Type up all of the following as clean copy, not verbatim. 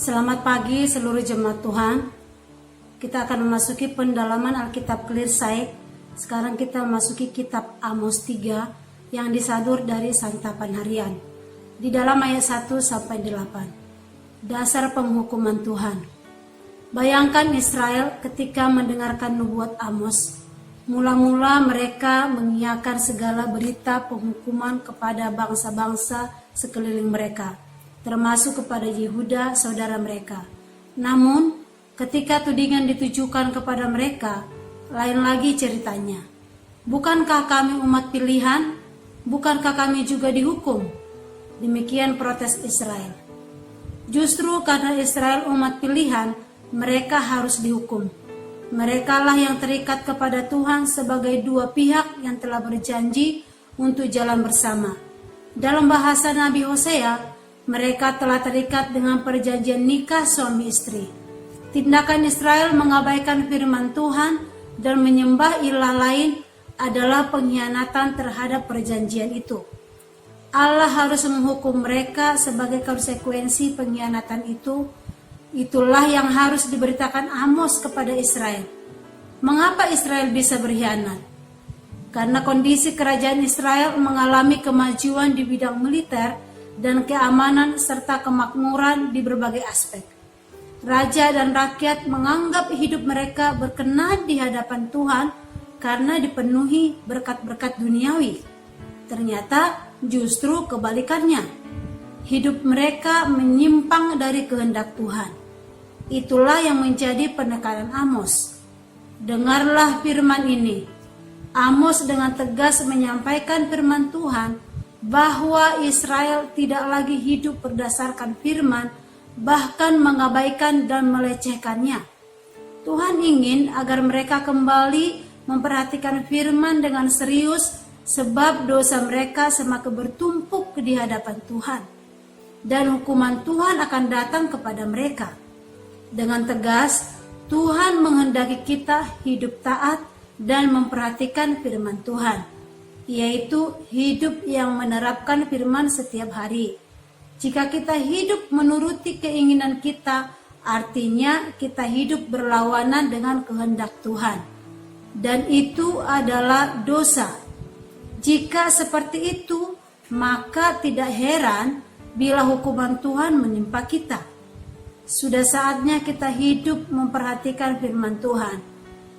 Selamat pagi seluruh jemaat Tuhan. Kita akan memasuki pendalaman Alkitab Clear Sight. Sekarang kita memasuki kitab Amos 3 yang disadur dari santapan harian. Di dalam ayat 1 sampai 8. Dasar penghukuman Tuhan. Bayangkan Israel ketika mendengarkan nubuat Amos. Mula-mula mereka mengiyakan segala berita penghukuman kepada bangsa-bangsa sekeliling mereka, termasuk kepada Yehuda saudara mereka. Namun, ketika tudingan ditujukan kepada mereka, lain lagi ceritanya. Bukankah kami umat pilihan? Bukankah kami juga dihukum? Demikian protes Israel. Justru karena Israel umat pilihan, mereka harus dihukum. Merekalah yang terikat kepada Tuhan sebagai dua pihak yang telah berjanji untuk jalan bersama. Dalam bahasa Nabi Hosea, mereka telah terikat dengan perjanjian nikah suami istri. Tindakan Israel mengabaikan firman Tuhan dan menyembah ilah lain adalah pengkhianatan terhadap perjanjian itu. Allah harus menghukum mereka sebagai konsekuensi pengkhianatan itu. Itulah yang harus diberitakan Amos kepada Israel. Mengapa Israel bisa berkhianat? Karena kondisi kerajaan Israel mengalami kemajuan di bidang militer dan keamanan serta kemakmuran di berbagai aspek. Raja dan rakyat menganggap hidup mereka berkenan di hadapan Tuhan karena dipenuhi berkat-berkat duniawi. Ternyata justru kebalikannya. Hidup mereka menyimpang dari kehendak Tuhan. Itulah yang menjadi penekanan Amos. Dengarlah firman ini. Amos dengan tegas menyampaikan firman Tuhan bahwa Israel tidak lagi hidup berdasarkan firman, bahkan mengabaikan dan melecehkannya. Tuhan ingin agar mereka kembali memperhatikan firman dengan serius, sebab dosa mereka semakin bertumpuk di hadapan Tuhan, dan hukuman Tuhan akan datang kepada mereka. Dengan tegas, Tuhan menghendaki kita hidup taat dan memperhatikan firman Tuhan, yaitu hidup yang menerapkan firman setiap hari. Jika kita hidup menuruti keinginan kita, artinya kita hidup berlawanan dengan kehendak Tuhan, dan itu adalah dosa. Jika seperti itu, maka tidak heran bila hukuman Tuhan menimpa kita. Sudah saatnya kita hidup memperhatikan firman Tuhan.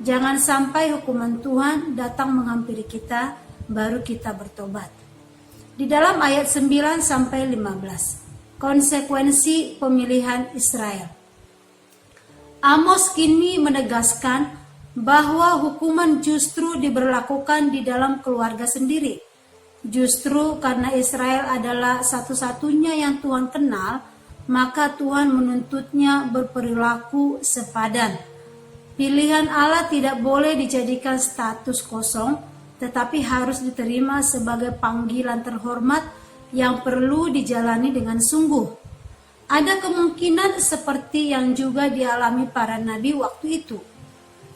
Jangan sampai hukuman Tuhan datang menghampiri kita, baru kita bertobat. Di dalam ayat 9 sampai 15, konsekuensi pemilihan Israel. Amos kini menegaskan bahwa hukuman justru diberlakukan di dalam keluarga sendiri. Justru karena Israel adalah satu-satunya yang Tuhan kenal, maka Tuhan menuntutnya berperilaku sepadan. Pilihan Allah tidak boleh dijadikan status kosong, tetapi harus diterima sebagai panggilan terhormat yang perlu dijalani dengan sungguh. Ada kemungkinan seperti yang juga dialami para nabi waktu itu.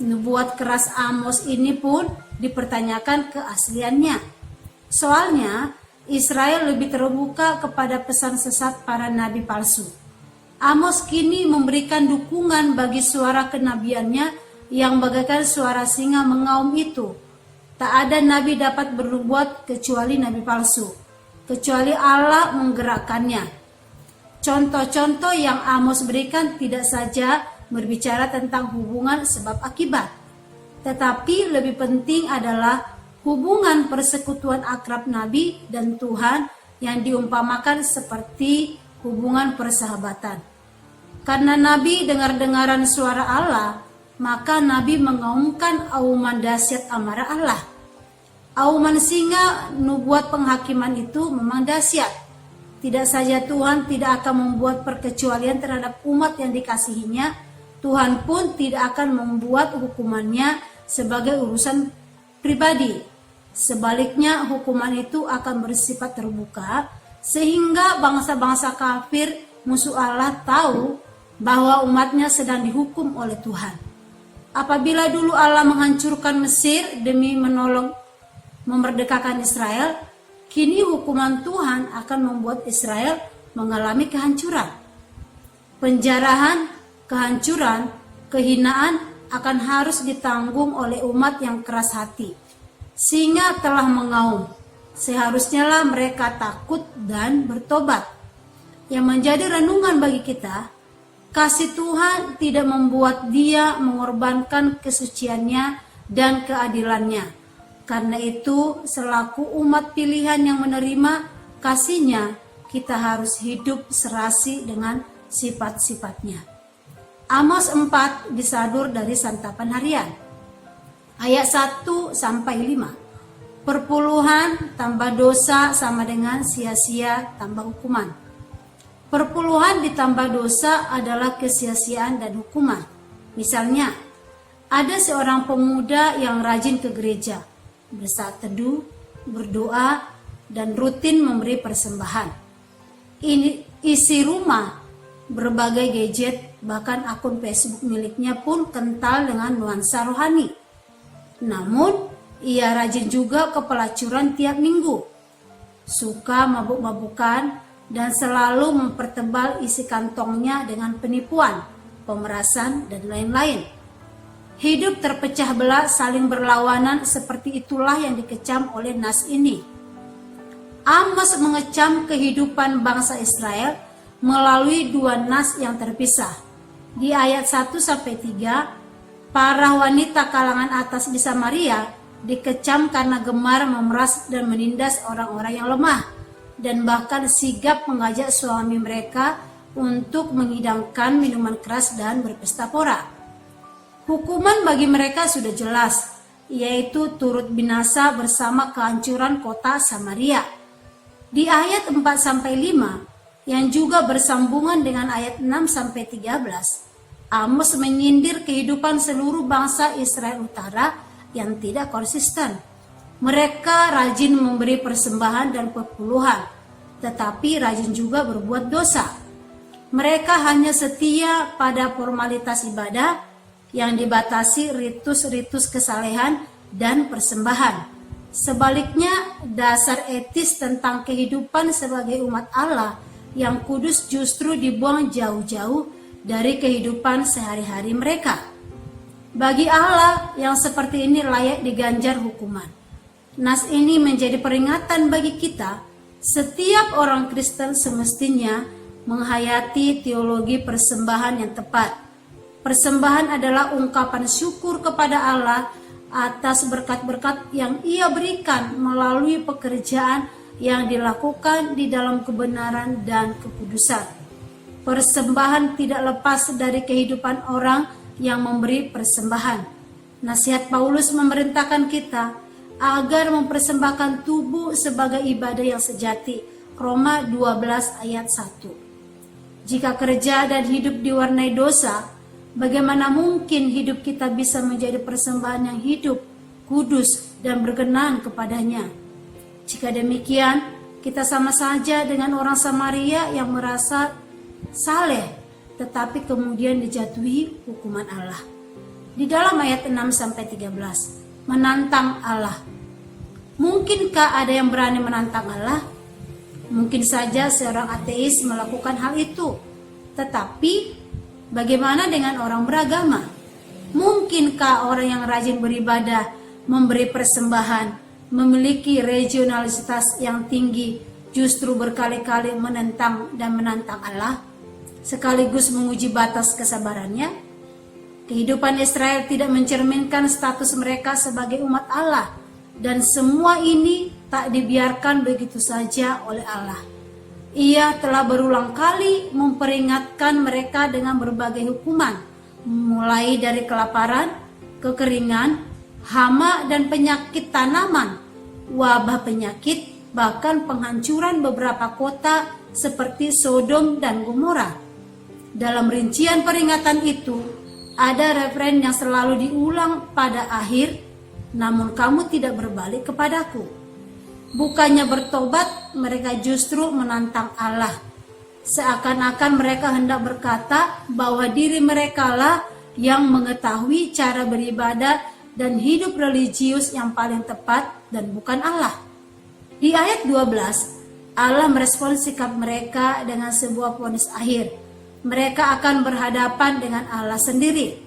Nubuat keras Amos ini pun dipertanyakan keasliannya. Soalnya, Israel lebih terbuka kepada pesan sesat para nabi palsu. Amos kini memberikan dukungan bagi suara kenabiannya yang bagaikan suara singa mengaum itu. Tak ada nabi dapat berbuat kecuali nabi palsu, kecuali Allah menggerakkannya. Contoh-contoh yang Amos berikan tidak saja berbicara tentang hubungan sebab akibat, tetapi lebih penting adalah hubungan persekutuan akrab nabi dan Tuhan yang diumpamakan seperti hubungan persahabatan. Karena nabi dengar-dengaran suara Allah, maka nabi mengaumkan auman dahsyat amarah Allah. Auman singa nubuat penghakiman itu memang dahsyat. Tidak saja Tuhan tidak akan membuat perkecualian terhadap umat yang dikasihinya, Tuhan pun tidak akan membuat hukumannya sebagai urusan pribadi. Sebaliknya, hukuman itu akan bersifat terbuka, sehingga bangsa-bangsa kafir musuh Allah tahu bahwa umatnya sedang dihukum oleh Tuhan. Apabila dulu Allah menghancurkan Mesir demi memerdekakan Israel, kini hukuman Tuhan akan membuat Israel mengalami kehancuran. Penjarahan, kehancuran, kehinaan akan harus ditanggung oleh umat yang keras hati. Singa telah mengaum, seharusnya lah mereka takut dan bertobat. Yang menjadi renungan bagi kita, kasih Tuhan tidak membuat Dia mengorbankan kesuciannya dan keadilannya. Karena itu, selaku umat pilihan yang menerima kasih-Nya, kita harus hidup serasi dengan sifat-sifatnya. Amos 4 disadur dari santapan harian. Ayat 1 sampai 5. Perpuluhan tambah dosa sama dengan sia-sia tambah hukuman. Perpuluhan ditambah dosa adalah kesia-siaan dan hukuman. Misalnya, ada seorang pemuda yang rajin ke gereja, bersaat teduh, berdoa, dan rutin memberi persembahan. Isi rumah, berbagai gadget, bahkan akun Facebook miliknya pun kental dengan nuansa rohani. Namun, ia rajin juga ke pelacuran tiap minggu, suka mabuk-mabukan, dan selalu mempertebal isi kantongnya dengan penipuan, pemerasan, dan lain-lain. Hidup terpecah belah saling berlawanan, seperti itulah yang dikecam oleh nas ini. Amos mengecam kehidupan bangsa Israel melalui dua nas yang terpisah. Di ayat 1-3, para wanita kalangan atas di Samaria dikecam karena gemar memeras dan menindas orang-orang yang lemah, dan bahkan sigap mengajak suami mereka untuk mengidangkan minuman keras dan berpesta pora. Hukuman bagi mereka sudah jelas, yaitu turut binasa bersama kehancuran kota Samaria. Di ayat 4-5 yang juga bersambungan dengan ayat 6-13, Amos menyindir kehidupan seluruh bangsa Israel Utara yang tidak konsisten. Mereka rajin memberi persembahan dan perpuluhan, tetapi rajin juga berbuat dosa. Mereka hanya setia pada formalitas ibadah yang dibatasi ritus-ritus kesalehan dan persembahan. Sebaliknya, dasar etis tentang kehidupan sebagai umat Allah yang kudus justru dibuang jauh-jauh dari kehidupan sehari-hari mereka. Bagi Allah yang seperti ini layak diganjar hukuman. Nas ini menjadi peringatan bagi kita. Setiap orang Kristen semestinya menghayati teologi persembahan yang tepat. Persembahan adalah ungkapan syukur kepada Allah atas berkat-berkat yang Ia berikan melalui pekerjaan yang dilakukan di dalam kebenaran dan kekudusan. Persembahan tidak lepas dari kehidupan orang yang memberi persembahan. Nasihat Paulus memerintahkan kita agar mempersembahkan tubuh sebagai ibadah yang sejati. Roma 12 ayat 1. Jika kerja dan hidup diwarnai dosa, bagaimana mungkin hidup kita bisa menjadi persembahan yang hidup, kudus, dan berkenan kepadanya? Jika demikian, kita sama saja dengan orang Samaria yang merasa saleh, tetapi kemudian dijatuhi hukuman Allah. Di dalam ayat 6-13, menantang Allah. Mungkinkah ada yang berani menantang Allah? Mungkin saja seorang ateis melakukan hal itu. Tetapi, bagaimana dengan orang beragama? Mungkinkah orang yang rajin beribadah, memberi persembahan, memiliki regionalitas yang tinggi, justru berkali-kali menentang dan menantang Allah, sekaligus menguji batas kesabarannya? Kehidupan Israel tidak mencerminkan status mereka sebagai umat Allah, dan semua ini tak dibiarkan begitu saja oleh Allah. Ia telah berulang kali memperingatkan mereka dengan berbagai hukuman, mulai dari kelaparan, kekeringan, hama dan penyakit tanaman, wabah penyakit, bahkan penghancuran beberapa kota seperti Sodom dan Gomora. Dalam rincian peringatan itu, ada referen yang selalu diulang pada akhir, namun kamu tidak berbalik kepadaku. Bukannya bertobat, mereka justru menantang Allah. Seakan-akan mereka hendak berkata bahwa diri mereka lah yang mengetahui cara beribadah dan hidup religius yang paling tepat dan bukan Allah. Di ayat 12, Allah merespons sikap mereka dengan sebuah vonis akhir. mereka akan berhadapan dengan Allah sendiri.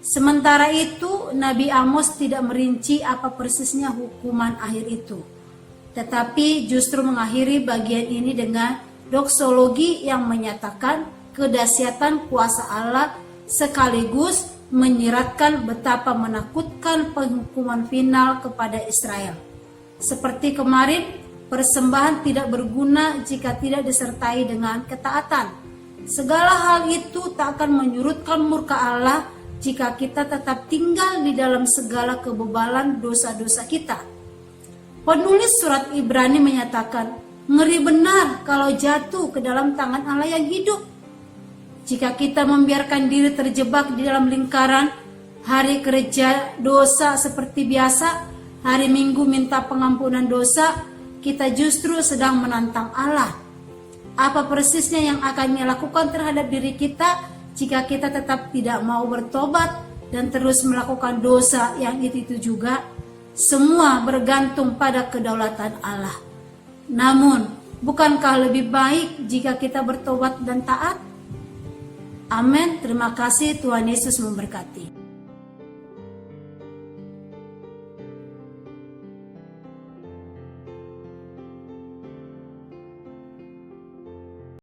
Sementara itu, Nabi Amos tidak merinci apa persisnya hukuman akhir itu, tetapi justru mengakhiri bagian ini dengan doksologi yang menyatakan kedahsyatan kuasa Allah sekaligus menyiratkan betapa menakutkan penghukuman final kepada Israel. Seperti kemarin, persembahan tidak berguna jika tidak disertai dengan ketaatan. Segala hal itu tak akan menyurutkan murka Allah jika kita tetap tinggal di dalam segala kebebalan dosa-dosa kita. Penulis surat Ibrani menyatakan, ngeri benar kalau jatuh ke dalam tangan Allah yang hidup. Jika kita membiarkan diri terjebak di dalam lingkaran hari kerja dosa seperti biasa, hari Minggu minta pengampunan dosa, kita justru sedang menantang Allah. Apa persisnya yang akan Dia lakukan terhadap diri kita jika kita tetap tidak mau bertobat dan terus melakukan dosa yang itu juga? Semua bergantung pada kedaulatan Allah. Namun, bukankah lebih baik jika kita bertobat dan taat? Amin. Terima kasih. Tuhan Yesus memberkati.